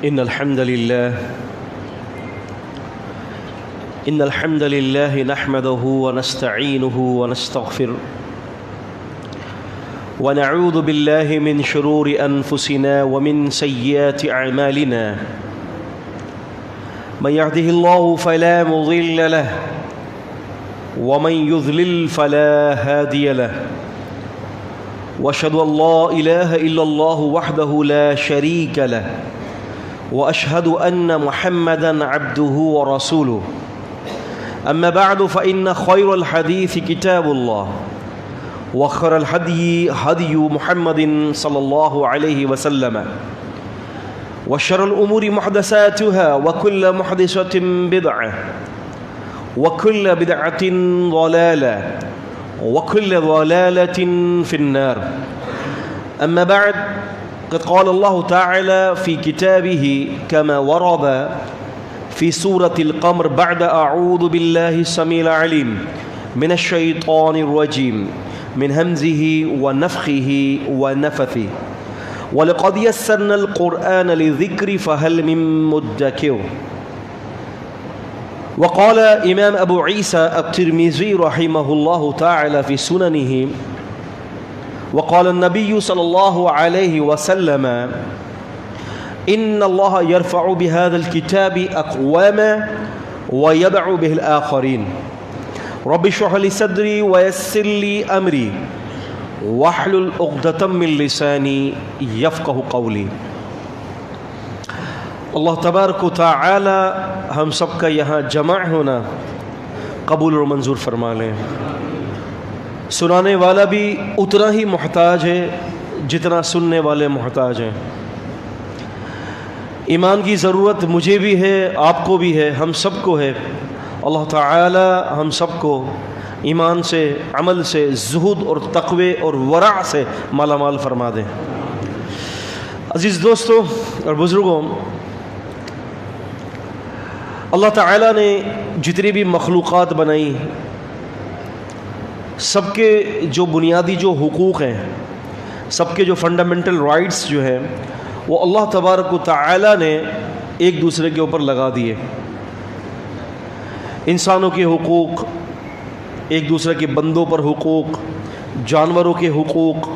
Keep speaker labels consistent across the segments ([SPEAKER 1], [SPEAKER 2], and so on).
[SPEAKER 1] إن الحمد لله نحمده ونستعينه ونستغفره ونعوذ بالله من شرور أنفسنا ومن سيئات أعمالنا من يهده الله فلا مضل له ومن يضلل فلا هادي له وأشهد أن لا إله إلا الله وحده لا شريك له وأشهد أن محمدًا عبده ورسوله أما بعد فإن خير الحديث كتاب الله وخير الهدي هدي محمد صلى الله عليه وسلم وشر الأمور محدثاتها وكل محدثة بدعة وكل بدعة ضلالة وكل ضلالة في النار أما بعد قد قال الله تعالى في كتابه كما ورد في سورة القمر بعد أعوذ بالله السميع العليم من الشيطان الرجيم من همزه ونفخه ونفثه ولقد يسرنا القرآن للذكر فهل من مدكر. وقال إمام أبو عيسى الترمذي رحمه الله تعالى في سننه وقال النبي صلى الله عليه وسلم إن الله يرفع بهذا الكتاب أقواما ويدع به الآخرين رب اشرح لي صدري ويسر لي أمري واحلل عقدة من لساني يفقه قولي. اللہ تبارک و تعالی ہم سب کا یہاں جمع ہونا قبول اور منظور فرما لیں. سنانے والا بھی اتنا ہی محتاج ہے جتنا سننے والے محتاج ہیں. ایمان کی ضرورت مجھے بھی ہے، آپ کو بھی ہے، ہم سب کو ہے. اللہ تعالی ہم سب کو ایمان سے، عمل سے، زہد اور تقوی اور ورع سے مالا مال فرما دیں. عزیز دوستوں اور بزرگوں، اللہ تعالیٰ نے جتنی بھی مخلوقات بنائی سب کے جو بنیادی جو حقوق ہیں، سب کے جو فنڈامنٹل رائٹس جو ہیں، وہ اللہ تبارک و تعالیٰ نے ایک دوسرے کے اوپر لگا دیے. انسانوں کے حقوق، ایک دوسرے کے بندوں پر حقوق، جانوروں کے حقوق،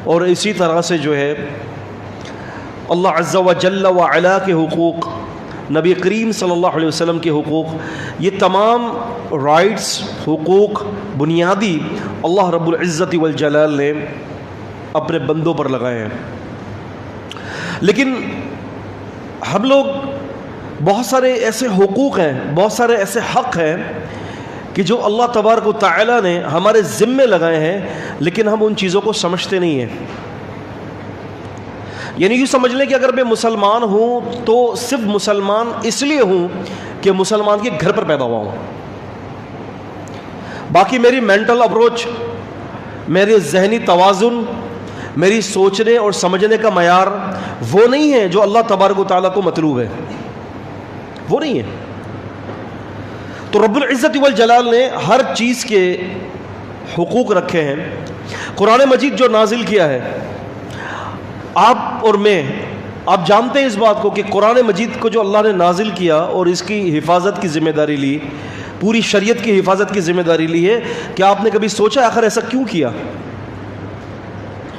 [SPEAKER 1] اور اسی طرح سے جو ہے اللہ عز و جل و علا کے حقوق، نبی کریم صلی اللہ علیہ وسلم کے حقوق، یہ تمام رائٹس، حقوق بنیادی اللہ رب العزت والجلال نے اپنے بندوں پر لگائے ہیں. لیکن ہم لوگ بہت سارے ایسے حقوق ہیں، بہت سارے ایسے حق ہیں کہ جو اللہ تبارک و تعالی نے ہمارے ذمے لگائے ہیں، لیکن ہم ان چیزوں کو سمجھتے نہیں ہیں. یعنی یوں سمجھ لیں کہ اگر میں مسلمان ہوں تو صرف مسلمان اس لیے ہوں کہ مسلمان کے گھر پر پیدا ہوا ہوں. باقی میری مینٹل اپروچ، میرے ذہنی توازن، میری سوچنے اور سمجھنے کا معیار وہ نہیں ہے جو اللہ تبارک و تعالیٰ کو مطلوب ہے، وہ نہیں ہے. تو رب العزت والجلال نے ہر چیز کے حقوق رکھے ہیں. قرآن مجید جو نازل کیا ہے، آپ اور میں، آپ جانتے ہیں اس بات کو کہ قرآن مجید کو جو اللہ نے نازل کیا اور اس کی حفاظت کی ذمہ داری لی، پوری شریعت کی حفاظت کی ذمہ داری لی ہے. کیا آپ نے کبھی سوچا آخر ایسا کیوں کیا؟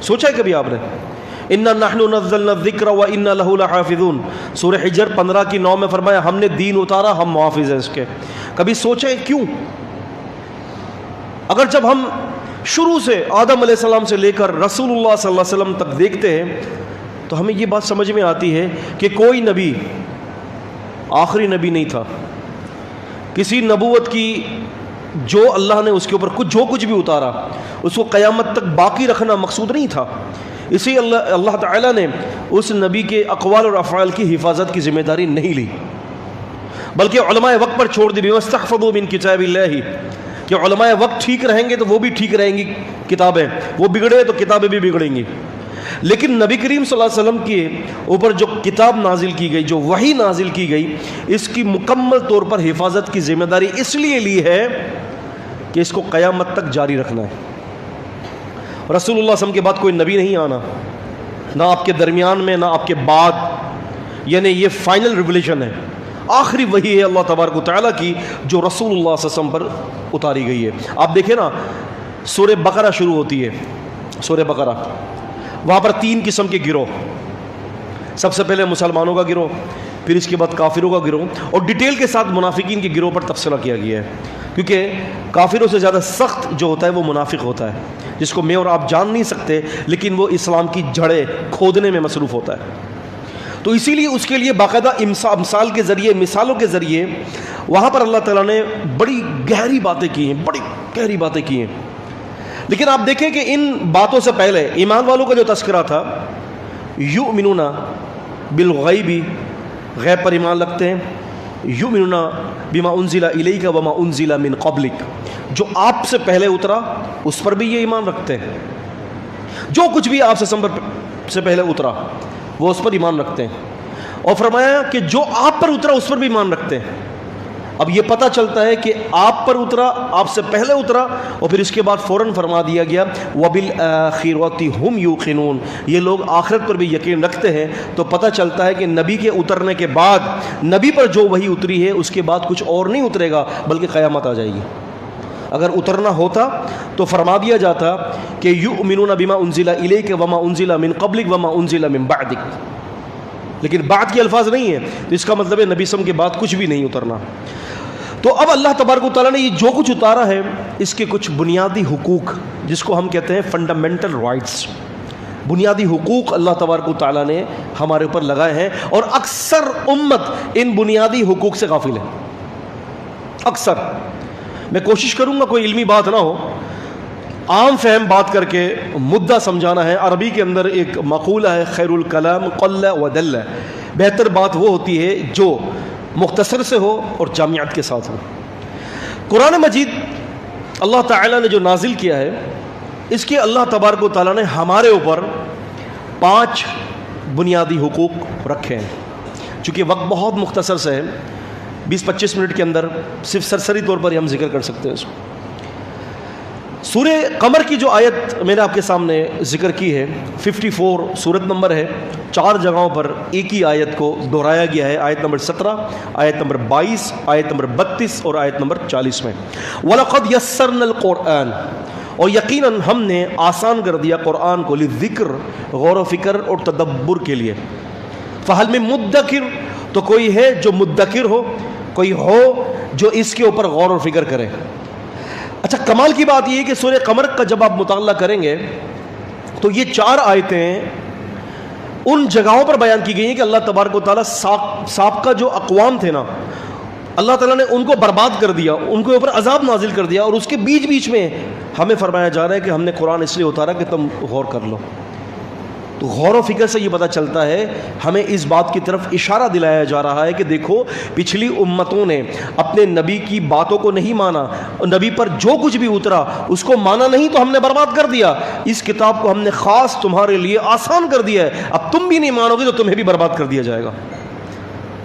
[SPEAKER 1] سوچا ہے کبھی آپ نے؟ اِنَّا نَحْنُ نَزَّلْنَا الذِّكْرَ وَإِنَّا لَهُ لَحَافِظُونَ. سورہ حجر 15 کی 9 میں فرمایا ہم نے دین اتارا، ہم محافظ ہیں اس کے. کبھی سوچا ہے کیوں؟ اگر جب ہم شروع سے آدم علیہ السلام سے لے کر رسول اللہ صلی اللہ علیہ وسلم تک دیکھتے ہیں تو ہمیں یہ بات سمجھ میں آتی ہے کہ کوئی نبی آخری نبی نہیں تھا. کسی نبوت کی جو اللہ نے اس کے اوپر جو کچھ بھی اتارا اس کو قیامت تک باقی رکھنا مقصود نہیں تھا. اسی اللہ تعالیٰ نے اس نبی کے اقوال اور افعال کی حفاظت کی ذمہ داری نہیں لی، بلکہ علماء وقت پر چھوڑ دی. بِمَسْتَحْفَظُوا مِن کِتَابِ اللَّهِ، کہ علماء وقت ٹھیک رہیں گے تو وہ بھی ٹھیک رہیں گی کتابیں، وہ بگڑے تو کتابیں بھی بگڑیں گی. لیکن نبی کریم صلی اللہ علیہ وسلم کے اوپر جو کتاب نازل کی گئی، جو وحی نازل کی گئی، اس کی مکمل طور پر حفاظت کی ذمہ داری اس لیے لی ہے کہ اس کو قیامت تک جاری رکھنا ہے. رسول اللہ صلی اللہ علیہ وسلم کے بعد کوئی نبی نہیں آنا، نہ آپ کے درمیان میں نہ آپ کے بعد. یعنی یہ فائنل ریولیشن ہے، آخری وحی ہے اللہ تبارک و تعالیٰ کی جو رسول اللہ صلی اللہ علیہ وسلم پر اتاری گئی ہے۔ آپ دیکھیں نا، سورہ بقرہ شروع ہوتی ہے، سورہ بقرہ، وہاں پر 3 قسم کے گروہ، سب سے پہلے مسلمانوں کا گروہ، پھر اس کے بعد کافروں کا گروہ، اور ڈیٹیل کے ساتھ منافقین کے گروہ پر تبصرہ کیا گیا ہے، کیونکہ کافروں سے زیادہ سخت جو ہوتا ہے وہ منافق ہوتا ہے، جس کو میں اور آپ جان نہیں سکتے، لیکن وہ اسلام کی جڑیں کھودنے میں مصروف ہوتا ہے۔ تو اسی لیے اس کے لیے باقاعدہ امثال کے ذریعے، مثالوں کے ذریعے وہاں پر اللہ تعالیٰ نے بڑی گہری باتیں کی ہیں، بڑی گہری باتیں کی ہیں۔ لیکن آپ دیکھیں کہ ان باتوں سے پہلے ایمان والوں کا جو تذکرہ تھا، یؤمنون بالغیب، غیب پر ایمان رکھتے ہیں، یؤمنون بما انزل الیک وما انزل من قبلک، جو آپ سے پہلے اترا اس پر بھی یہ ایمان رکھتے ہیں، جو کچھ بھی آپ سے پہلے اترا وہ اس پر ایمان رکھتے ہیں، اور فرمایا کہ جو آپ پر اترا اس پر بھی ایمان رکھتے ہیں۔ اب یہ پتہ چلتا ہے کہ آپ پر اترا، آپ سے پہلے اترا، اور پھر اس کے بعد فوراً فرما دیا گیا وَبِالْآخِرَةِ هُمْ يُوقِنُونَ، یہ لوگ آخرت پر بھی یقین رکھتے ہیں۔ تو پتہ چلتا ہے کہ نبی کے اترنے کے بعد، نبی پر جو وحی اتری ہے اس کے بعد کچھ اور نہیں اترے گا، بلکہ قیامت آ جائے گی۔ اگر اترنا ہوتا تو فرما دیا جاتا کہ یؤمنون بما انزل الیک وما انزل من قبلک وما انزل من بعدک، لیکن بعد کے الفاظ نہیں ہیں، تو اس کا مطلب ہے نبی کے بعد کچھ بھی نہیں اترنا۔ تو اب اللہ تبارک و تعالیٰ نے یہ جو کچھ اتارا ہے، اس کے کچھ بنیادی حقوق، جس کو ہم کہتے ہیں فنڈامنٹل رائٹس، بنیادی حقوق اللہ تبارک و تعالیٰ نے ہمارے اوپر لگائے ہیں، اور اکثر امت ان بنیادی حقوق سے غافل ہے۔ اکثر، میں کوشش کروں گا کوئی علمی بات نہ ہو، عام فہم بات کر کے مدعا سمجھانا ہے۔ عربی کے اندر ایک مقولہ ہے، خیر الکلام قل و دل، بہتر بات وہ ہوتی ہے جو مختصر سے ہو اور جامعات کے ساتھ ہو۔ قرآن مجید اللہ تعالیٰ نے جو نازل کیا ہے، اس کے اللہ تبارک و تعالیٰ نے ہمارے اوپر 5 بنیادی حقوق رکھے ہیں۔ چونکہ وقت بہت مختصر سے ہے، 20-25 منٹ کے اندر صرف سرسری طور پر ہی ہم ذکر کر سکتے ہیں اس کو۔ سورہ قمر کی جو آیت میں نے آپ کے سامنے ذکر کی ہے، 54 سورت نمبر ہے، 4 جگہوں پر ایک ہی آیت کو دہرایا گیا ہے، آیت نمبر 17، آیت نمبر 22، آیت نمبر 32 اور آیت نمبر 40 میں۔ وَلَقَدْ يَسَّرْنَا الْقُرْآنَ، اور یقیناً ہم نے آسان کر دیا قرآن کو، لِلذِّکر، غور و فکر اور تدبر کے لیے۔ فَهَلْ مِن مُدَّکِرٍ، تو کوئی ہے جو مدکر ہو، کوئی ہو جو اس کے اوپر غور و فکر کرے۔ اچھا، کمال کی بات یہ ہے کہ سورہ قمر کا جب آپ مطالعہ کریں گے تو یہ 4 آیتیں ان جگہوں پر بیان کی گئی ہیں کہ اللہ تبارک و تعالیٰ سابقہ جو اقوام تھے نا، اللہ تعالیٰ نے ان کو برباد کر دیا، ان کے اوپر عذاب نازل کر دیا، اور اس کے بیچ بیچ میں ہمیں فرمایا جا رہا ہے کہ ہم نے قرآن اس لیے اتارا کہ تم غور کر لو۔ تو غور و فکر سے یہ پتہ چلتا ہے، ہمیں اس بات کی طرف اشارہ دلایا جا رہا ہے کہ دیکھو، پچھلی امتوں نے اپنے نبی کی باتوں کو نہیں مانا، نبی پر جو کچھ بھی اترا اس کو مانا نہیں، تو ہم نے برباد کر دیا۔ اس کتاب کو ہم نے خاص تمہارے لیے آسان کر دیا ہے، اب تم بھی نہیں مانو گے تو تمہیں بھی برباد کر دیا جائے گا۔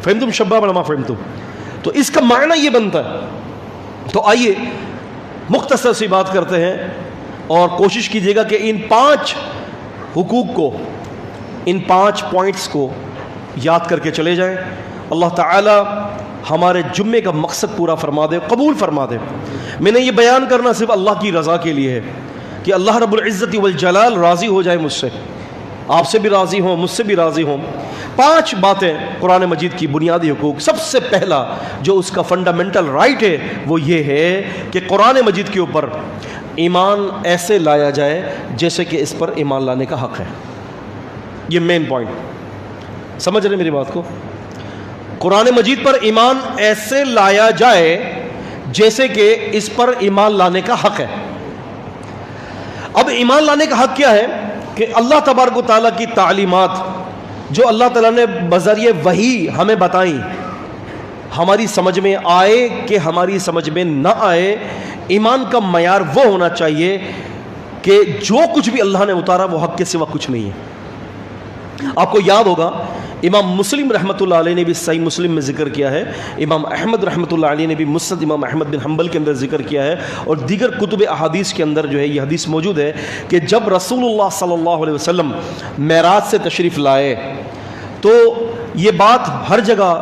[SPEAKER 1] فہمتم شباب ما فہمتم؟ تو اس کا معنی یہ بنتا ہے۔ تو آئیے مختصر سی بات کرتے ہیں، اور کوشش کیجیے گا کہ ان 5 حقوق کو، ان 5 پوائنٹس کو یاد کر کے چلے جائیں۔ اللہ تعالی ہمارے جمعے کا مقصد پورا فرما دے، قبول فرما دے۔ میں نے یہ بیان کرنا صرف اللہ کی رضا کے لیے ہے کہ اللہ رب العزت والجلال راضی ہو جائے مجھ سے، آپ سے بھی راضی ہوں، مجھ سے بھی راضی ہوں۔ 5 باتیں قرآن مجید کی بنیادی حقوق۔ سب سے پہلا جو اس کا فنڈامنٹل رائٹ ہے وہ یہ ہے کہ قرآن مجید کے اوپر ایمان ایسے لایا جائے جیسے کہ اس پر ایمان لانے کا حق ہے۔ یہ مین پوائنٹ، سمجھ رہے میری بات کو؟ قرآن مجید پر ایمان ایسے لایا جائے جیسے کہ اس پر ایمان لانے کا حق ہے۔ اب ایمان لانے کا حق کیا ہے؟ کہ اللہ تبارک و تعالیٰ کی تعلیمات جو اللہ تعالیٰ نے بذریعہ وحی ہمیں بتائیں، ہماری سمجھ میں آئے کہ ہماری سمجھ میں نہ آئے، ایمان کا معیار وہ ہونا چاہیے کہ جو کچھ بھی اللہ نے اتارا وہ حق کے سوا کچھ نہیں ہے۔ آپ کو یاد ہوگا امام مسلم رحمۃ اللہ علیہ نے بھی صحیح مسلم میں ذکر کیا ہے، امام احمد رحمۃ اللہ علیہ نے بھی مسند امام احمد بن حنبل کے اندر ذکر کیا ہے، اور دیگر کتب احادیث کے اندر جو ہے یہ حدیث موجود ہے کہ جب رسول اللہ صلی اللہ علیہ وسلم معراج سے تشریف لائے تو یہ بات ہر جگہ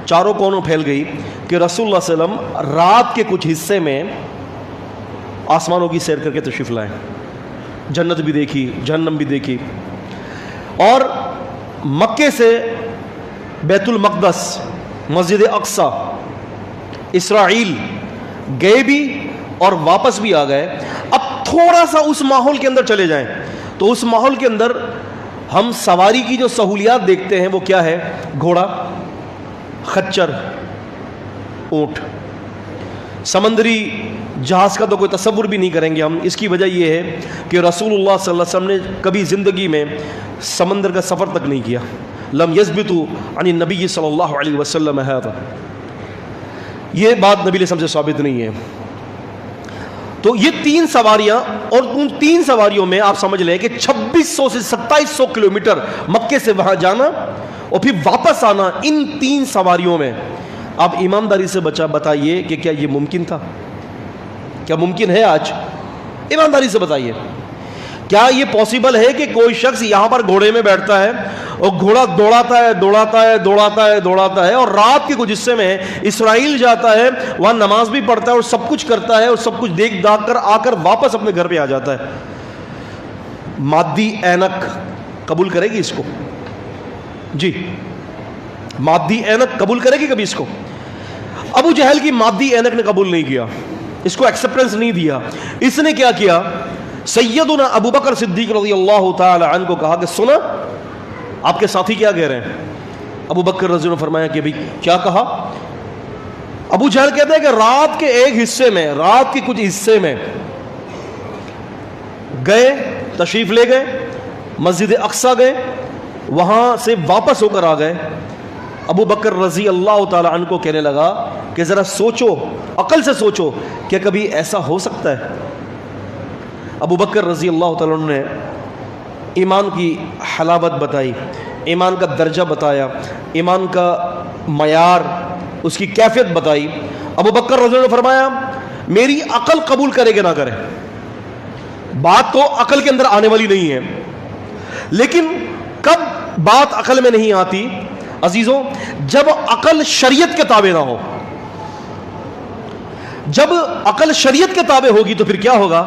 [SPEAKER 1] چاروں کونوں پھیل گئی کہ رسول اللہ صلی اللہ علیہ وسلم رات کے کچھ حصے میں آسمانوں کی سیر کر کے تشریف لائے، جنت بھی دیکھی، جہنم بھی دیکھی، اور مکے سے بیت المقدس، مسجد اقصی، اسرائیل گئے بھی اور واپس بھی آ گئے۔ اب تھوڑا سا اس ماحول کے اندر چلے جائیں تو اس ماحول کے اندر ہم سواری کی جو سہولیات دیکھتے ہیں وہ کیا ہے؟ گھوڑا، خچر، اونٹ۔ سمندری جہاز کا تو کوئی تصور بھی نہیں کریں گے ہم۔ اس کی وجہ یہ ہے کہ رسول اللہ صلی اللہ علیہ وسلم نے کبھی زندگی میں سمندر کا سفر تک نہیں کیا۔ لم یثبتوا عن النبی صلی اللہ علیہ وسلم ھذا، یہ بات نبی علیہ السلام سے ثابت نہیں ہے۔ تو یہ 3 سواریاں، اور ان 3 سواریوں میں آپ سمجھ لیں کہ 2600 سے 2700 کلومیٹر مکے سے وہاں جانا اور پھر واپس آنا، ان 3 سواریوں میں آپ ایمانداری سے بتائیے کہ کیا یہ ممکن تھا؟ کیا ممکن ہے آج؟ ایمانداری سے بتائیے، کیا یہ پاسبل ہے کہ کوئی شخص یہاں پر گھوڑے میں بیٹھتا ہے اور گھوڑا دوڑاتا ہے اور رات کے کچھ حصے میں اسرائیل جاتا ہے، وہاں نماز بھی پڑھتا ہے اور سب کچھ کرتا ہے اور سب کچھ دیکھ داکھ کر آ کر واپس اپنے گھر پہ آ جاتا ہے؟ مادی اینک قبول کرے گی اس کو؟ جی، مادی اینک قبول کرے گی کبھی اس کو؟ ابو جہل کی مادی اینک نے قبول نہیں کیا، اس کو ایکسپٹنس نہیں دیا۔ اس نے کیا کیا؟ سیدنا ابو بکر صدیق رضی اللہ تعالی عنہ کو کہا کہ سنا آپ کے ساتھی کیا کہہ رہے ہیں؟ ابو بکر رضی اللہ عنہ نے فرمایا کہ بھئی کیا کہا؟ ابو جہل کہتے ہیں کہ رات کے ایک حصے میں، رات کے کچھ حصے میں گئے، تشریف لے گئے، مسجد اقصی گئے، وہاں سے واپس ہو کر آ گئے۔ ابو بکر رضی اللہ تعالی عنہ کو کہنے لگا کہ ذرا سوچو، عقل سے سوچو، کیا کبھی ایسا ہو سکتا ہے؟ ابو بکر رضی اللہ تعالی عنہ نے ایمان کی حلاوت بتائی، ایمان کا درجہ بتایا، ایمان کا معیار، اس کی کیفیت بتائی۔ ابو بکر رضی اللہ عنہ نے فرمایا میری عقل قبول کرے کہ نہ کرے، بات تو عقل کے اندر آنے والی نہیں ہے، لیکن کب بات عقل میں نہیں آتی عزیزوں؟ جب عقل شریعت کے تابع نہ ہو۔ جب عقل شریعت کے تابع ہوگی تو پھر کیا ہوگا؟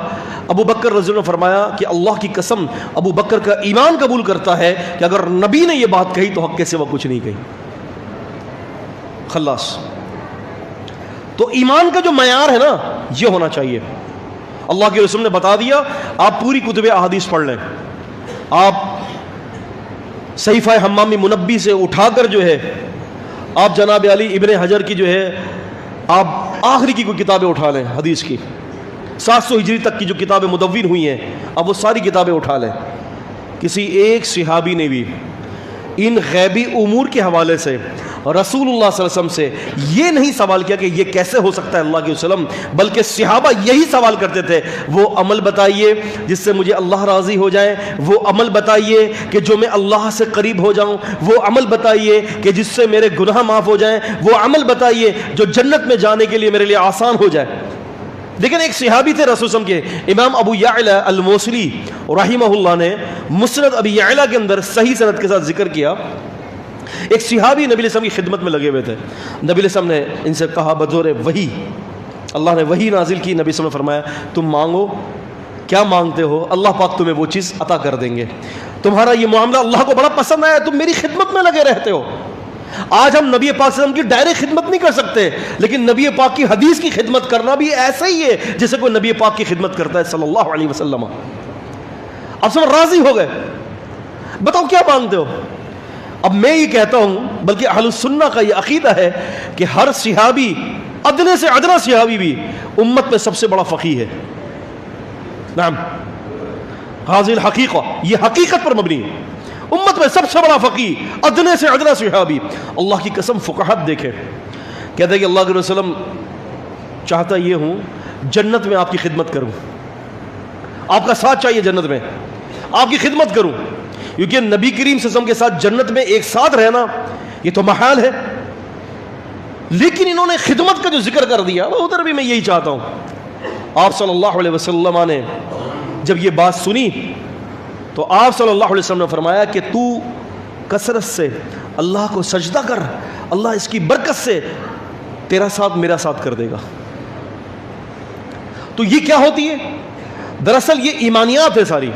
[SPEAKER 1] ابو بکر رضی اللہ عنہ نے فرمایا کہ اللہ کی قسم ابو بکر کا ایمان قبول کرتا ہے کہ اگر نبی نے یہ بات کہی تو حق کے سوا کچھ نہیں کہی، خلاص۔ تو ایمان کا جو معیار ہے نا، یہ ہونا چاہیے۔ اللہ کے رسول نے بتا دیا، آپ پوری کتب احادیث پڑھ لیں، آپ صحیفہ حمامی منبی سے اٹھا کر جو ہے، آپ جناب علی ابن حجر کی جو ہے، آپ آخری کی کوئی کتابیں اٹھا لیں حدیث کی، 700 ہجری تک کی جو کتابیں مدون ہوئی ہیں، اب وہ ساری کتابیں اٹھا لیں۔ کسی ایک صحابی نے بھی ان غیبی امور کے حوالے سے رسول اللہ صلی اللہ علیہ وسلم سے یہ نہیں سوال کیا کہ یہ کیسے ہو سکتا ہے اللہ کے وسلم، بلکہ صحابہ یہی سوال کرتے تھے، وہ عمل بتائیے جس سے مجھے اللہ راضی ہو جائے، وہ عمل بتائیے کہ جو میں اللہ سے قریب ہو جاؤں، وہ عمل بتائیے کہ جس سے میرے گناہ معاف ہو جائیں، وہ عمل بتائیے جو جنت میں جانے کے لیے میرے لیے آسان ہو جائے۔ لیکن ایک صحابی تھے رسول صلی اللہ علیہ وسلم کے، امام ابو یعلا الموصلی رحمہ اللہ نے مسند ابی یعلا کے اندر صحیح سند کے ساتھ ذکر کیا، ایک صحابی نبی علیہ السلام کی خدمت میں لگے ہوئے تھے۔ نبی علیہ السلام نے ان سے کہا بطور وحی، اللہ نے وحی نازل کی، نبی صلی اللہ علیہ وسلم نے فرمایا تم مانگو، کیا مانگتے ہو اللہ پاک تمہیں وہ چیز عطا کر دیں گے، تمہارا یہ معاملہ اللہ کو بڑا پسند آیا، تم میری خدمت میں لگے رہتے ہو۔ آج ہم نبی پاک صلی اللہ علیہ وسلم کی ڈائریکٹ خدمت نہیں کر سکتے، لیکن نبی پاک کی حدیث کی خدمت کرنا بھی ایسا ہی ہے جیسے کوئی نبی پاک کی خدمت کرتا ہے صلی اللہ علیہ وسلم۔ اب سب راضی ہو گئے، بتاؤ کیا مانگتے ہو؟ اب میں یہ کہتا ہوں، بلکہ اہل السنہ کا یہ عقیدہ ہے کہ ہر صحابی، ادنے سے ادنا صحابی بھی امت میں سب سے بڑا فقیہ ہے۔ نعم، حاضر الحقیقہ، یہ حقیقت پر مبنی ہے، امت میں سب سے بڑا فقیہ، ادنے سے ادنا صحابی۔ اللہ کی قسم فقہت دیکھیں، کہتے ہیں کہ اللہ کے رسول چاہتا یہ ہوں جنت میں آپ کی خدمت کروں، آپ کا ساتھ چاہیے جنت میں، آپ کی خدمت کروں، کیونکہ نبی کریم صلی اللہ علیہ وسلم کے ساتھ جنت میں ایک ساتھ رہنا یہ تو محال ہے۔ لیکن انہوں نے خدمت کا جو ذکر کر دیا، ادھر بھی میں یہی چاہتا ہوں۔ آپ صلی اللہ علیہ وسلم نے جب یہ بات سنی تو آپ صلی اللہ علیہ وسلم نے فرمایا کہ تو کثرت سے اللہ کو سجدہ کر، اللہ اس کی برکت سے تیرا ساتھ میرا ساتھ کر دے گا۔ تو یہ کیا ہوتی ہے؟ دراصل یہ ایمانیات ہے ساری۔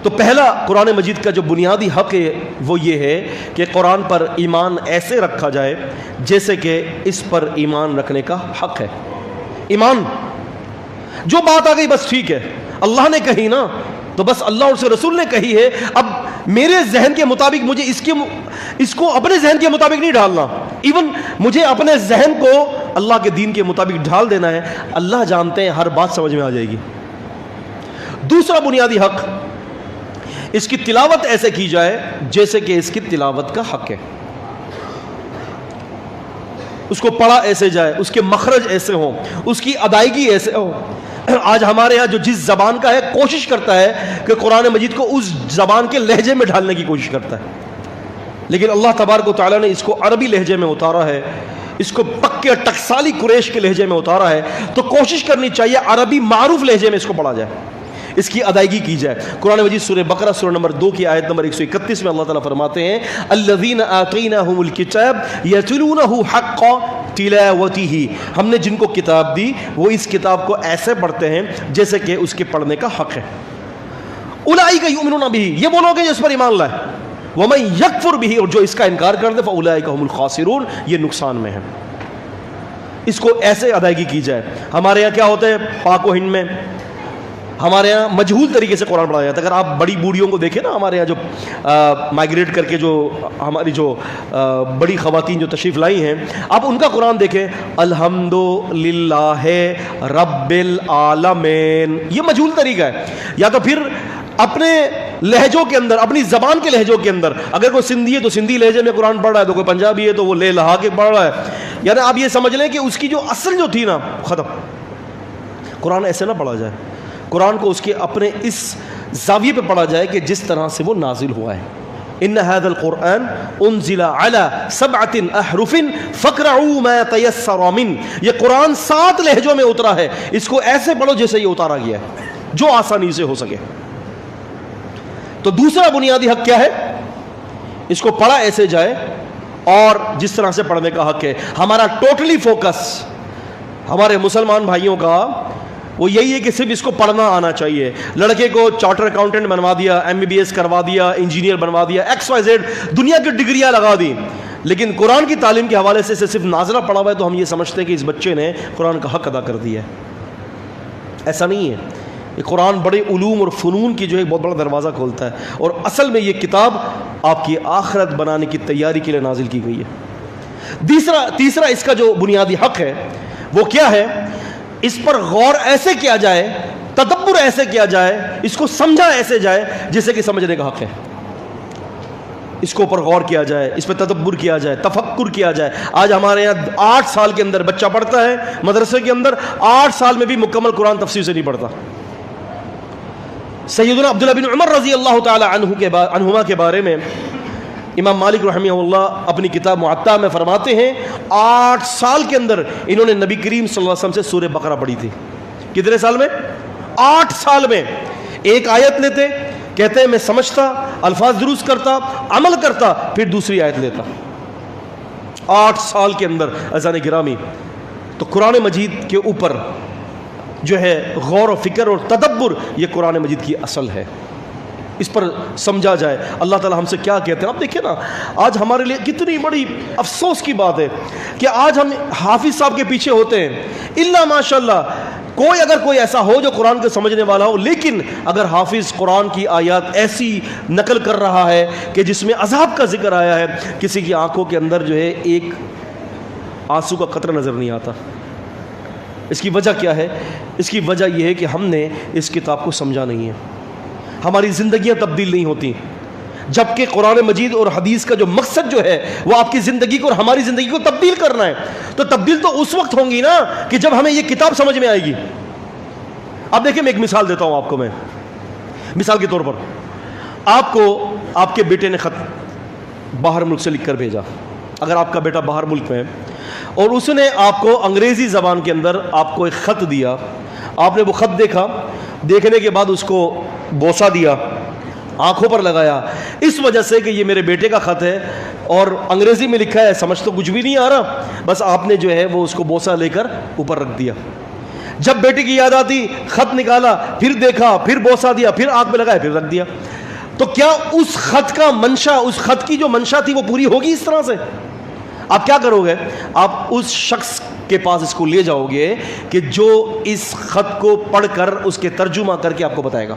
[SPEAKER 1] تو پہلا قرآن مجید کا جو بنیادی حق ہے وہ یہ ہے کہ قرآن پر ایمان ایسے رکھا جائے جیسے کہ اس پر ایمان رکھنے کا حق ہے۔ ایمان، جو بات آ گئی بس ٹھیک ہے، اللہ نے کہی نا تو بس اللہ اور اس کے رسول نے کہی ہے، اب میرے ذہن کے مطابق مجھے اس کو اپنے ذہن کے مطابق نہیں ڈھالنا، ایون مجھے اپنے ذہن کو اللہ کے دین کے مطابق ڈھال دینا ہے۔ اللہ جانتے ہیں ہر بات سمجھ میں آ جائے گی۔ دوسرا بنیادی حق، اس کی تلاوت ایسے کی جائے جیسے کہ اس کی تلاوت کا حق ہے، اس کو پڑھا ایسے جائے، اس کے مخرج ایسے ہوں، اس کی ادائیگی ایسے ہو۔ آج ہمارے ہاں جو جس زبان کا ہے کوشش کرتا ہے کہ قرآن مجید کو اس زبان کے لہجے میں ڈھالنے کی کوشش کرتا ہے، لیکن اللہ تبارک و تعالیٰ نے اس کو عربی لہجے میں اتارا ہے، اس کو پکے ٹکسالی قریش کے لہجے میں اتارا ہے، تو کوشش کرنی چاہیے عربی معروف لہجے میں اس کو پڑھا جائے، اس کی ادائیگی کی جائے۔ قرآن مجید سورہ بقرہ سورہ نمبر 2 کی آیت نمبر 131 میں اللہ تعالیٰ فرماتے ہیں الذین آتیناہم الکتاب یتلونہ حق تلاوتہ، ہم نے جن کو کتاب دی وہ اس کتاب کو ایسے پڑھتے ہیں جیسے کہ اس کے پڑھنے کا حق ہے۔ اولئک یؤمنون بہ، یہ وہ لوگ ہیں جو اس پر ایمان لائے، ومن یکفر بہ، اور جو اس کا انکار کر دے فاولئک هم الخاسرون، یہ نقصان میں ہے۔ اس کو ایسے ادائیگی کی جائے۔ ہمارے یہاں کیا ہوتا ہے پاک و ہند میں، ہمارے یہاں مجہول طریقے سے قرآن پڑھا جاتا ہے۔ اگر آپ بڑی بوڑھیوں کو دیکھیں نا، ہمارے یہاں جو مائگریٹ کر کے جو ہماری جو بڑی خواتین جو تشریف لائی ہیں، آپ ان کا قرآن دیکھیں، الحمدللہ رب العالمین، یہ مجہول طریقہ ہے۔ یا تو پھر اپنے لہجوں کے اندر، اپنی زبان کے لہجوں کے اندر، اگر کوئی سندھی ہے تو سندھی لہجے میں قرآن پڑھ رہا ہے، تو کوئی پنجابی ہے تو وہ لے لہا کے پڑھ رہا ہے، یعنی آپ یہ سمجھ لیں کہ اس کی جو اصل جو تھی نا ختم۔ قرآن ایسے نہ پڑھا جائے، قرآن کو اس کے اپنے اس زاویے پہ پڑھا جائے کہ جس طرح سے وہ نازل ہوا ہے۔ ان هذا القرآن انزل على 7 احرف فاقرؤوا ما تيسر منه، یہ قرآن 7 لہجوں میں اترا ہے، اس کو ایسے پڑھو جیسے یہ اتارا گیا ہے، جو آسانی سے ہو سکے۔ تو دوسرا بنیادی حق کیا ہے؟ اس کو پڑھا ایسے جائے اور جس طرح سے پڑھنے کا حق ہے۔ ہمارا ٹوٹلی فوکس ہمارے مسلمان بھائیوں کا وہ یہی ہے کہ صرف اس کو پڑھنا آنا چاہیے۔ لڑکے کو چارٹر اکاؤنٹنٹ بنوا دیا، MBBS کروا دیا، انجینئر بنوا دیا، XYZ دنیا کی ڈگریاں لگا دی، لیکن قرآن کی تعلیم کے حوالے سے صرف ناظرہ پڑھا ہوا ہے تو ہم یہ سمجھتے ہیں کہ اس بچے نے قرآن کا حق ادا کر دیا ہے۔ ایسا نہیں ہے۔ یہ قرآن بڑے علوم اور فنون کی جو ہے بہت بڑا دروازہ کھولتا ہے، اور اصل میں یہ کتاب آپ کی آخرت بنانے کی تیاری کے لیے نازل کی گئی ہے۔ تیسرا اس کا جو بنیادی حق ہے وہ کیا ہے؟ اس پر غور ایسے کیا جائے، تدبر ایسے کیا جائے، اس کو سمجھا ایسے جائے جیسے کہ سمجھنے کا حق ہے۔ اس کو اوپر غور کیا جائے، اس پہ تدبر کیا جائے، تفکر کیا جائے۔ آج ہمارے یہاں 8 سال کے اندر بچہ پڑھتا ہے مدرسے کے اندر، 8 سال میں بھی مکمل قرآن تفسیر سے نہیں پڑھتا۔ سیدنا عبداللہ بن عمر رضی اللہ تعالی عنہما کے بارے میں امام مالک رحمہ اللہ اپنی کتاب معطا میں فرماتے ہیں 8 سال کے اندر انہوں نے نبی کریم صلی اللہ علیہ وسلم سے سورہ بقرہ پڑھی تھی۔ کتنے سال میں؟ 8 سال میں۔ ایک آیت لیتے، کہتے ہیں میں سمجھتا، الفاظ درست کرتا، عمل کرتا، پھر دوسری آیت لیتا۔ 8 سال کے اندر عزیزان گرامی۔ تو قرآن مجید کے اوپر جو ہے غور و فکر اور تدبر، یہ قرآن مجید کی اصل ہے، اس پر سمجھا جائے۔ اللہ تعالیٰ ہم سے کیا کہتے ہیں؟ آپ دیکھیں نا، آج ہمارے لیے کتنی بڑی افسوس کی بات ہے کہ آج ہم حافظ صاحب کے پیچھے ہوتے ہیں، الا ماشاءاللہ اگر کوئی ایسا ہو جو قرآن کو سمجھنے والا ہو، لیکن اگر حافظ قرآن کی آیات ایسی نقل کر رہا ہے کہ جس میں عذاب کا ذکر آیا ہے، کسی کی آنکھوں کے اندر جو ہے ایک آنسو کا قطرہ نظر نہیں آتا۔ اس کی وجہ کیا ہے؟ اس کی وجہ یہ ہے کہ ہم نے اس کتاب کو سمجھا نہیں ہے، ہماری زندگیاں تبدیل نہیں ہوتی، جبکہ قرآن مجید اور حدیث کا جو مقصد جو ہے وہ آپ کی زندگی کو اور ہماری زندگی کو تبدیل کرنا ہے۔ تو تبدیل تو اس وقت ہوں گی نا کہ جب ہمیں یہ کتاب سمجھ میں آئے گی۔ اب دیکھیں، میں ایک مثال دیتا ہوں آپ کو۔ میں مثال کے طور پر آپ کو آپ کے بیٹے نے خط باہر ملک سے لکھ کر بھیجا، اگر آپ کا بیٹا باہر ملک میں ہے اور اس نے آپ کو انگریزی زبان کے اندر آپ کو ایک خط دیا، آپ نے وہ خط دیکھا، دیکھنے کے بعد اس کو بوسہ دیا، آنکھوں پر لگایا، اس وجہ سے کہ یہ میرے بیٹے کا خط ہے، اور انگریزی میں لکھا ہے, سمجھ تو کچھ بھی نہیں آ رہا, بس آپ نے جو ہے وہ اس کو بوسہ لے کر اوپر رکھ دیا. جب بیٹے کی یاد آتی خط نکالا, پھر دیکھا, پھر بوسہ دیا, پھر آنکھ میں لگایا, پھر رکھ دیا. تو کیا اس خط کا منشا, اس خط کی جو منشا تھی وہ پوری ہوگی اس طرح سے؟ آپ کیا کرو گے, آپ اس شخص کے پاس اس کو لے جاؤ گے کہ جو اس خط کو پڑھ کر اس کے ترجمہ کر کے آپ کو بتائے گا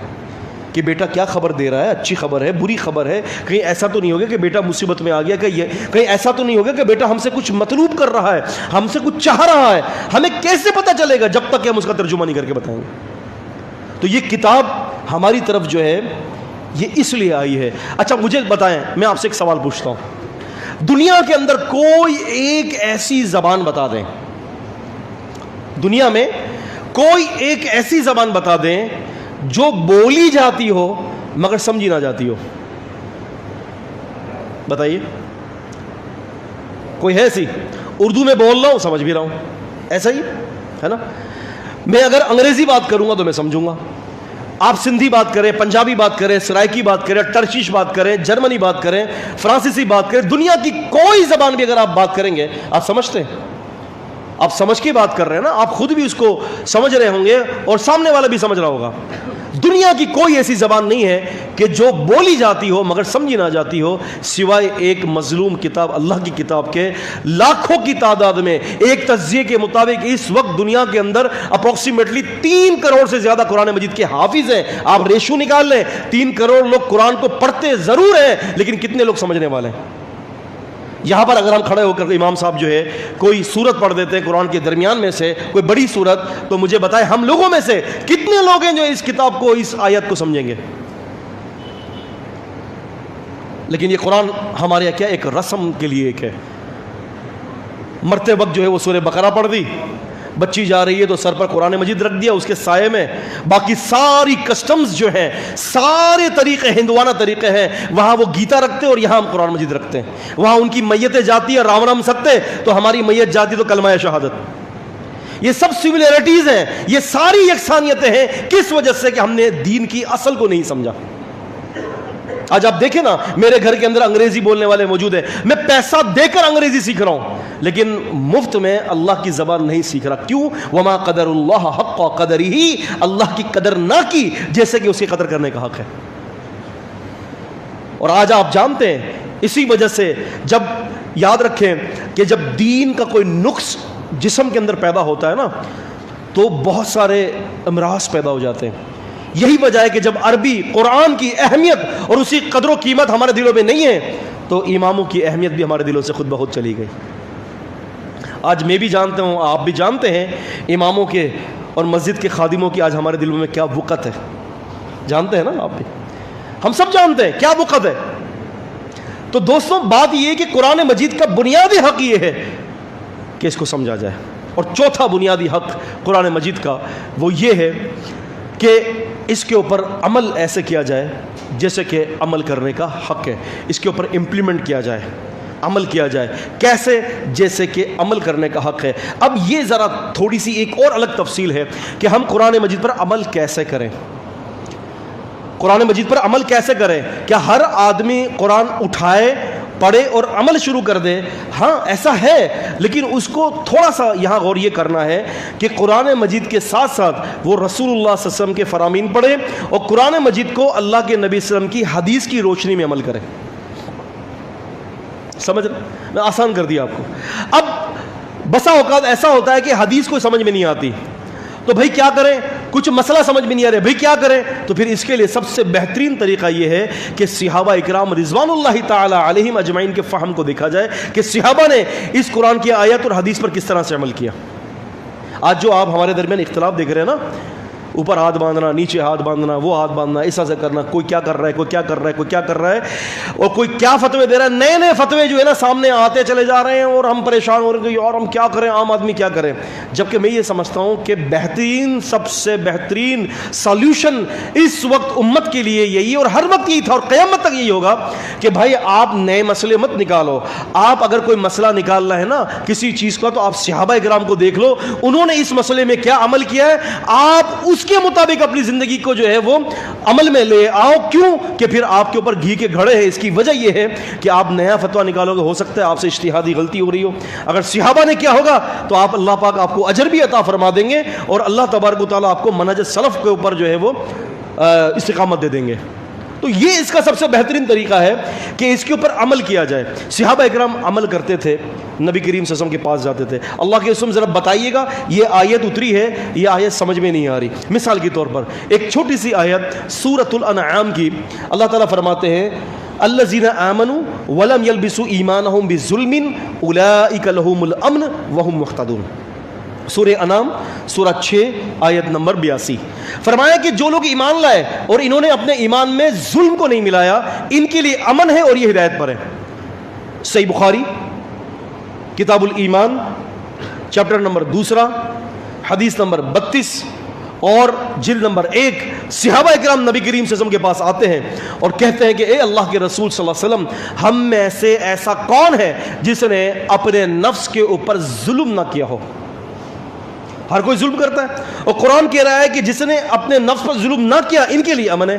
[SPEAKER 1] کہ بیٹا کیا خبر دے رہا ہے, اچھی خبر ہے, بری خبر ہے, کہیں ایسا تو نہیں ہوگا کہ بیٹا مصیبت میں آ گیا, کہیں ایسا تو نہیں ہوگا کہ بیٹا ہم سے کچھ مطلوب کر رہا ہے, ہم سے کچھ چاہ رہا ہے. ہمیں کیسے پتا چلے گا جب تک کہ ہم اس کا ترجمہ نہیں کر کے بتائیں گے. تو یہ کتاب ہماری طرف جو ہے یہ اس لیے آئی ہے. اچھا مجھے بتائیں, میں آپ سے ایک سوال پوچھتا ہوں, دنیا کے اندر کوئی ایک ایسی زبان بتا دیں, دنیا میں کوئی ایک ایسی زبان بتا دیں جو بولی جاتی ہو مگر سمجھی نہ جاتی ہو. بتائیے, کوئی ہے ایسی؟ اردو میں بول رہا ہوں سمجھ بھی رہا ہوں, ایسا ہی ہے نا. میں اگر انگریزی بات کروں گا تو میں سمجھوں گا, آپ سندھی بات کریں, پنجابی بات کریں, سرائکی بات کریں, ٹرکش بات کریں, جرمنی بات کریں, فرانسیسی بات کریں, دنیا کی کوئی زبان بھی اگر آپ بات کریں گے آپ سمجھتے ہیں, آپ سمجھ کے بات کر رہے ہیں نا, آپ خود بھی اس کو سمجھ رہے ہوں گے اور سامنے والا بھی سمجھ رہا ہوگا. دنیا کی کوئی ایسی زبان نہیں ہے کہ جو بولی جاتی ہو مگر سمجھی نہ جاتی ہو سوائے ایک مظلوم کتاب, اللہ کی کتاب کے. لاکھوں کی تعداد میں, ایک تجزیے کے مطابق اس وقت دنیا کے اندر اپروکسیمیٹلی 3 کروڑ سے زیادہ قرآن مجید کے حافظ ہیں. آپ ریشو نکال لیں, 3 کروڑ لوگ قرآن کو پڑھتے ضرور ہیں لیکن کتنے لوگ سمجھنے والے ہیں؟ یہاں پر اگر ہم کھڑے ہو کر امام صاحب جو ہے کوئی سورت پڑھ دیتے ہیں قرآن کے درمیان میں سے, کوئی بڑی سورت, تو مجھے بتائیں ہم لوگوں میں سے کتنے لوگ ہیں جو اس کتاب کو, اس آیت کو سمجھیں گے؟ لیکن یہ قرآن ہمارے یہاں کیا ایک رسم کے لیے ایک ہے. مرتے وقت جو ہے وہ سورہ بقرہ پڑھ دی, بچی جا رہی ہے تو سر پر قرآن مجید رکھ دیا اس کے سائے میں. باقی ساری کسٹمز جو ہیں, سارے طریقے ہندوانہ طریقے ہیں, وہاں وہ گیتا رکھتے ہیں اور یہاں ہم قرآن مجید رکھتے ہیں. وہاں ان کی میتیں جاتی ہیں رام رام سکتے, تو ہماری میت جاتی تو کلمہ شہادت. یہ سب سملیرٹیز ہیں, یہ ساری یکسانیتیں ہیں. کس وجہ سے؟ کہ ہم نے دین کی اصل کو نہیں سمجھا. آج آپ دیکھیں نا, میرے گھر کے اندر انگریزی بولنے والے موجود ہیں, میں پیسہ دے کر انگریزی سیکھ رہا ہوں لیکن مفت میں اللہ کی زبان نہیں سیکھ رہا. کیوں؟ وما قدر اللہ حق قدرہ, اللہ کی قدر نہ کی جیسے کہ اس کی قدر کرنے کا حق ہے. اور آج آپ جانتے ہیں اسی وجہ سے, جب یاد رکھیں کہ جب دین کا کوئی نقص جسم کے اندر پیدا ہوتا ہے نا تو بہت سارے امراض پیدا ہو جاتے ہیں. یہی وجہ ہے کہ جب عربی قرآن کی اہمیت اور اسی قدر و قیمت ہمارے دلوں میں نہیں ہے تو اماموں کی اہمیت بھی ہمارے دلوں سے خود بخود چلی گئی. آج میں بھی جانتا ہوں, آپ بھی جانتے ہیں, اماموں کے اور مسجد کے خادموں کی آج ہمارے دلوں میں کیا وقت ہے. جانتے ہیں نا آپ بھی, ہم سب جانتے ہیں کیا وقت ہے. تو دوستوں بات یہ ہے کہ قرآن مجید کا بنیادی حق یہ ہے کہ اس کو سمجھا جائے. اور چوتھا بنیادی حق قرآن مجید کا وہ یہ ہے کہ اس کے اوپر عمل ایسے کیا جائے جیسے کہ عمل کرنے کا حق ہے. اس کے اوپر امپلیمنٹ کیا جائے, عمل کیا جائے. کیسے؟ جیسے کہ عمل کرنے کا حق ہے. اب یہ ذرا تھوڑی سی ایک اور الگ تفصیل ہے کہ ہم قرآن مجید پر عمل کیسے کریں. قرآن مجید پر عمل کیسے کریں؟ کیا ہر آدمی قرآن اٹھائے, پڑھے اور عمل شروع کر دے؟ ہاں ایسا ہے, لیکن اس کو تھوڑا سا یہاں غور یہ کرنا ہے کہ قرآن مجید کے ساتھ ساتھ وہ رسول اللہ صلی اللہ علیہ وسلم کے فرامین پڑھے اور قرآن مجید کو اللہ کے نبی صلی اللہ علیہ وسلم کی حدیث کی روشنی میں عمل کرے. سمجھ رہے؟ میں آسان کر دیا آپ کو. اب بسا اوقات ایسا ہوتا ہے کہ حدیث کو سمجھ میں نہیں آتی تو بھائی کیا کریں, کچھ مسئلہ سمجھ میں نہیں آ رہا, بھائی کیا کریں؟ تو پھر اس کے لیے سب سے بہترین طریقہ یہ ہے کہ صحابہ اکرام رضوان اللہ تعالی علیہم اجمعین کے فہم کو دیکھا جائے کہ صحابہ نے اس قرآن کی آیات اور حدیث پر کس طرح سے عمل کیا. آج جو آپ ہمارے درمیان اختلاف دیکھ رہے ہیں نا, اوپر ہاتھ باندھنا, نیچے ہاتھ باندھنا, وہ ہاتھ باندھنا, ایسا سے کرنا, کوئی کیا کر رہا ہے, کوئی کیا کر رہا ہے, کوئی کیا کر رہا ہے, اور کوئی کیا فتوے دے رہا ہے. نئے نئے فتوے جو ہے نا سامنے آتے چلے جا رہے ہیں اور ہم پریشان ہو رہے ہیں اور ہم کیا کریں, عام آدمی کیا کریں. جبکہ میں یہ سمجھتا ہوں کہ بہترین, سب سے بہترین سالوشن اس وقت امت کے لیے یہی, اور ہر وقت یہی تھا اور قیامت تک یہی ہوگا کہ بھائی آپ نئے مسئلے مت نکالو. آپ اگر کوئی مسئلہ نکالنا ہے نا کسی چیز کا تو آپ صحابہ کرام کو دیکھ لو, انہوں نے اس مسئلے میں کیا عمل کیا ہے, آپ اس اس کے مطابق اپنی زندگی کو جو ہے وہ عمل میں لے آؤ. کیوں کہ پھر آپ کے اوپر گھی کے گھڑے ہیں. اس کی وجہ یہ ہے کہ آپ نیا فتویٰ نکالو گے, ہو سکتا ہے آپ سے اجتہادی غلطی ہو رہی ہو. اگر صحابہ نے کیا ہوگا تو آپ اللہ پاک آپ کو اجر بھی عطا فرما دیں گے, اور اللہ تبارک و تعالیٰ آپ کو منہج سلف کے اوپر جو ہے وہ استقامت دے دیں گے. تو یہ اس کا سب سے بہترین طریقہ ہے کہ اس کے اوپر عمل کیا جائے. صحابہ اکرام عمل کرتے تھے, نبی کریم صلی اللہ علیہ وسلم کے پاس جاتے تھے. اللہ کے رسول ذرا بتائیے گا, یہ آیت اتری ہے, یہ آیت سمجھ میں نہیں آ رہی. مثال کے طور پر ایک چھوٹی سی آیت سورۃ الانعام کی, اللہ تعالیٰ فرماتے ہیں الذین آمنوا ولم یلبسوا ایمانہم بظلم اولئک لہم الامن وہم مہتدون. سورہ انعام سورہ 6 آیت نمبر 82. فرمایا کہ جو لوگ ایمان لائے اور انہوں نے اپنے ایمان میں ظلم کو نہیں ملایا, ان کے لیے امن ہے اور یہ ہدایت پر ہے. صحیح بخاری کتاب الایمان چیپٹر نمبر 2 حدیث نمبر 32 اور جلد نمبر 1. صحابہ اکرام نبی کریم صلی اللہ علیہ وسلم کے پاس آتے ہیں اور کہتے ہیں کہ اے اللہ کے رسول صلی اللہ علیہ وسلم, ہم میں سے ایسا کون ہے جس نے اپنے نفس کے اوپر ظلم نہ کیا ہو؟ ہر کوئی ظلم کرتا ہے, اور قرآن کہہ رہا ہے کہ جس نے اپنے نفس پر ظلم نہ کیا ان کے لیے امن ہے.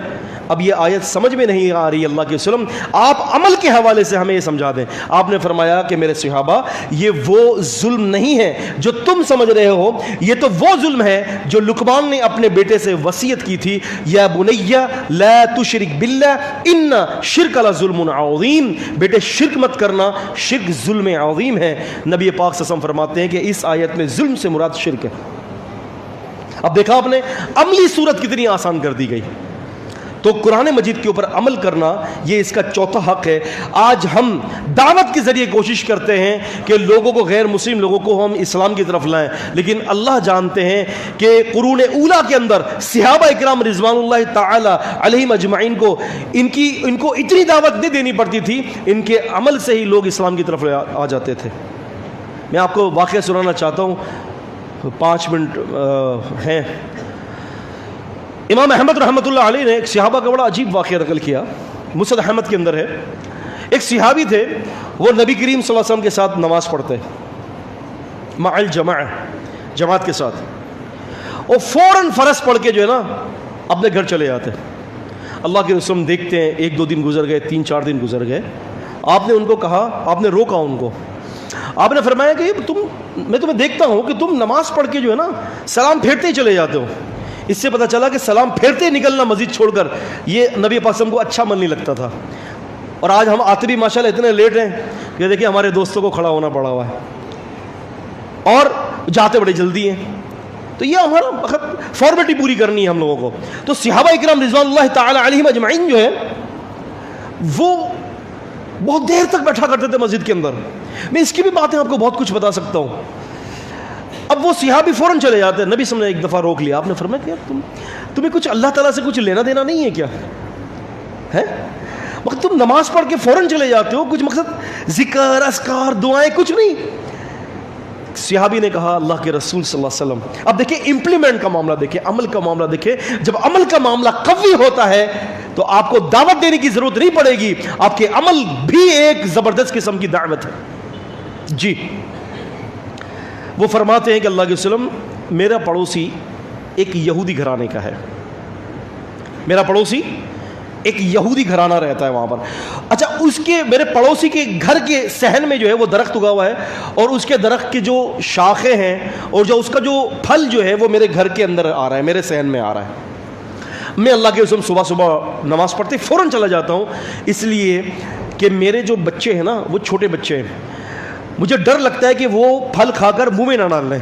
[SPEAKER 1] اب یہ آیت سمجھ میں نہیں آ رہی. اللہ کے رسول آپ عمل کے حوالے سے ہمیں یہ سمجھا دیں. آپ نے فرمایا کہ میرے صحابہ, یہ وہ ظلم نہیں ہے جو تم سمجھ رہے ہو, یہ تو وہ ظلم ہے جو لقمان نے اپنے بیٹے سے وصیت کی تھی, یا بنی لا تشرک باللہ ان شرک لظلم عظیم. بیٹے شرک مت کرنا, شرک ظلم عظیم ہے. نبی پاک صلی اللہ علیہ وسلم فرماتے ہیں کہ اس آیت میں ظلم سے مراد شرک ہے. اب دیکھا آپ نے عملی صورت کتنی آسان کر دی گئی. تو قرآن مجید کے اوپر عمل کرنا یہ اس کا چوتھا حق ہے. آج ہم دعوت کے ذریعے کوشش کرتے ہیں کہ لوگوں کو, غیر مسلم لوگوں کو ہم اسلام کی طرف لائیں, لیکن اللہ جانتے ہیں کہ قرون اولیٰ کے اندر صحابہ اکرام رضوان اللہ تعالی علیہم اجمعین کو ان کو اتنی دعوت نہیں دینی پڑتی تھی, ان کے عمل سے ہی لوگ اسلام کی طرف آ جاتے تھے. میں آپ کو واقعہ سنانا چاہتا ہوں, 5 منٹ ہیں. امام احمد رحمۃ اللہ علیہ نے ایک صحابہ کا بڑا عجیب واقعہ نقل کیا, مسند احمد کے اندر ہے. ایک صحابی تھے, وہ نبی کریم صلی اللہ علیہ وسلم کے ساتھ نماز پڑھتے مع الجماع, جماعت کے ساتھ, اور فوراً فرض پڑھ کے جو ہے نا اپنے گھر چلے جاتے. اللہ کے رسول دیکھتے ہیں 1-2 دن گزر گئے, 3-4 دن گزر گئے. آپ نے ان کو کہا, آپ نے روکا ان کو, آپ نے فرمایا کہ میں تمہیں دیکھتا ہوں کہ تم نماز پڑھ کے جو ہے نا سلام پھیرتے ہی چلے جاتے ہو. اس سے پتہ چلا کہ سلام پھیرتے ہی نکلنا مسجد چھوڑ کر یہ نبی پاک صلی اللہ علیہ وسلم کو اچھا من نہیں لگتا تھا. اور آج ہم آتے بھی ماشاءاللہ اتنے لیٹ ہیں کہ دیکھیں ہمارے دوستوں کو کھڑا ہونا پڑا ہوا ہے اور جاتے بڑی جلدی ہیں. تو یہ ہمارا فارمیلٹی پوری کرنی ہے ہم لوگوں کو. تو صحابہ اکرام رضوان اللہ تعالی علیہم اجمعین جو ہے وہ بہت دیر تک بیٹھا کرتے تھے مسجد کے اندر. میں اس کی بھی باتیں آپ کو بہت کچھ بتا سکتا ہوں. اب وہ صحابی فوراً چلے جاتے ہیں. نبی صلی اللہ علیہ وسلم نے ایک دفعہ روک لیا. آپ نے فرمایا کہ تمہیں کچھ اللہ تعالیٰ سے کچھ لینا دینا نہیں ہے کیا ہے؟ وقت تم نماز پڑھ کے فوراً چلے جاتے ہو, کچھ مقصد ذکر اذکار دعائیں کچھ نہیں. صحابی نے کہا اللہ کے رسول صلی اللہ علیہ وسلم. اب دیکھیں امپلیمنٹ کا معاملہ دیکھیں, عمل کا معاملہ دیکھیں. جب عمل کا معاملہ قوی ہوتا ہے تو آپ کو دعوت دینے کی ضرورت نہیں پڑے گی, آپ کے عمل بھی ایک زبردست قسم کی دعوت ہے. جی وہ فرماتے ہیں کہ اللہ کے وسلم, میرا پڑوسی ایک یہودی گھرانے کا ہے. میرا پڑوسی ایک یہودی گھرانہ رہتا ہے وہاں پر. اچھا, اس کے میرے پڑوسی کے گھر کے صحن میں جو ہے وہ درخت اگا ہوا ہے, اور اس کے درخت کی جو شاخیں ہیں اور جو اس کا جو پھل جو ہے وہ میرے گھر کے اندر آ رہا ہے, میرے صحن میں آ رہا ہے. میں اللہ کے رسول صبح صبح نماز پڑھتے فوراً چلا جاتا ہوں, اس لیے کہ میرے جو بچے ہیں نا وہ چھوٹے بچے ہیں, مجھے ڈر لگتا ہے کہ وہ پھل کھا کر منہ میں نہ ڈال لیں,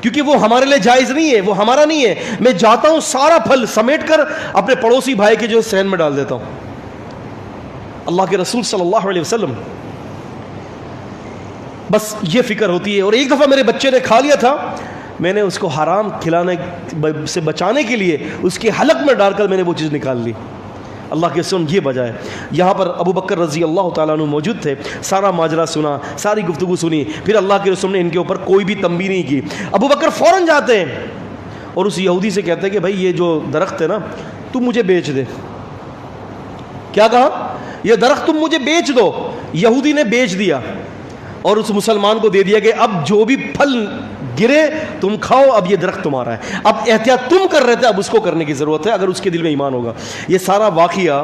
[SPEAKER 1] کیونکہ وہ ہمارے لیے جائز نہیں ہے, وہ ہمارا نہیں ہے. میں جاتا ہوں سارا پھل سمیٹ کر اپنے پڑوسی بھائی کے جو صحن میں ڈال دیتا ہوں. اللہ کے رسول صلی اللہ علیہ وسلم بس یہ فکر ہوتی ہے. اور ایک دفعہ میرے بچے نے کھا لیا تھا, میں نے اس کو حرام کھلانے سے بچانے کے لیے اس کے حلق میں ڈال کر میں نے وہ چیز نکال لی. اللہ کے رسول یہ وجہ ہے. یہاں پر ابو بکر رضی اللہ تعالیٰ عنہ موجود تھے, سارا ماجرا سنا, ساری گفتگو سنی. پھر اللہ کے رسول نے ان کے اوپر کوئی بھی تنبیہ نہیں کی. ابو بکر فوراً جاتے ہیں اور اس یہودی سے کہتے ہیں کہ بھائی یہ جو درخت ہے نا تم مجھے بیچ دے. کیا کہا؟ یہ درخت تم مجھے بیچ دو. یہودی نے بیچ دیا اور اس مسلمان کو دے دیا کہ اب جو بھی پھل گرے تم کھاؤ، اب یہ درخت تمہارا ہے، اب احتیاط تم کر رہے تھے، اب اس کو کرنے کی ضرورت ہے اگر اس کے دل میں ایمان ہوگا۔ یہ سارا واقعہ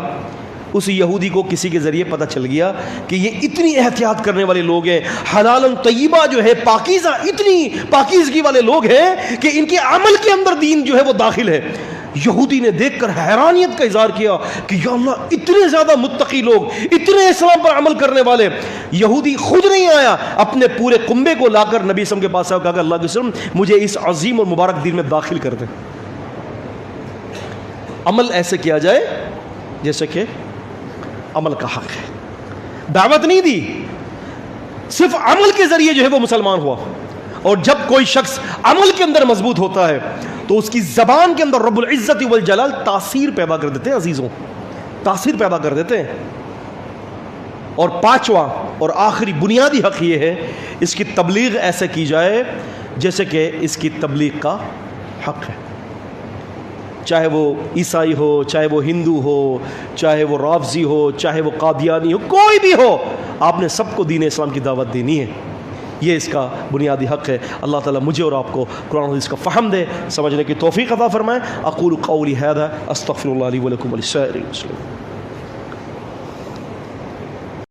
[SPEAKER 1] اس یہودی کو کسی کے ذریعے پتہ چل گیا کہ یہ اتنی احتیاط کرنے والے لوگ ہیں، حلال طیبہ جو ہے پاکیزہ، اتنی پاکیزگی والے لوگ ہیں کہ ان کے عمل کے اندر دین جو ہے وہ داخل ہے۔ یہودی نے دیکھ کر حیرانیت کا اظہار کیا کہ یا اللہ اتنے زیادہ متقی لوگ، اتنے اسلام پر عمل کرنے والے۔ یہودی خود نہیں آیا، اپنے پورے کنبے کو لا کر نبی صلی اللہ علیہ وسلم کے پاس آیا، کہا کہ اللہ کے رسول مجھے اس عظیم اور مبارک دین میں داخل کر دیں۔ عمل ایسے کیا جائے جیسے کہ عمل کا حق ہے، دعوت نہیں دی، صرف عمل کے ذریعے جو ہے وہ مسلمان ہوا۔ اور جب کوئی شخص عمل کے اندر مضبوط ہوتا ہے تو اس کی زبان کے اندر رب العزت والجلال تاثیر پیدا کر دیتے ہیں، عزیزوں تاثیر پیدا کر دیتے ہیں۔ اور پانچواں اور آخری بنیادی حق یہ ہے، اس کی تبلیغ ایسے کی جائے جیسے کہ اس کی تبلیغ کا حق ہے، چاہے وہ عیسائی ہو، چاہے وہ ہندو ہو، چاہے وہ رافضی ہو، چاہے وہ قادیانی ہو، کوئی بھی ہو، آپ نے سب کو دین اسلام کی دعوت دینی ہے۔ یہ اس کا بنیادی حق ہے۔ اللہ تعالیٰ مجھے اور آپ کو قرآن حدیث کا فہم دے، سمجھنے کی توفیق عطا فرمائے۔ اقول قولی ھذا استغفر اللہ لی ولکم ولسائر المسلمین۔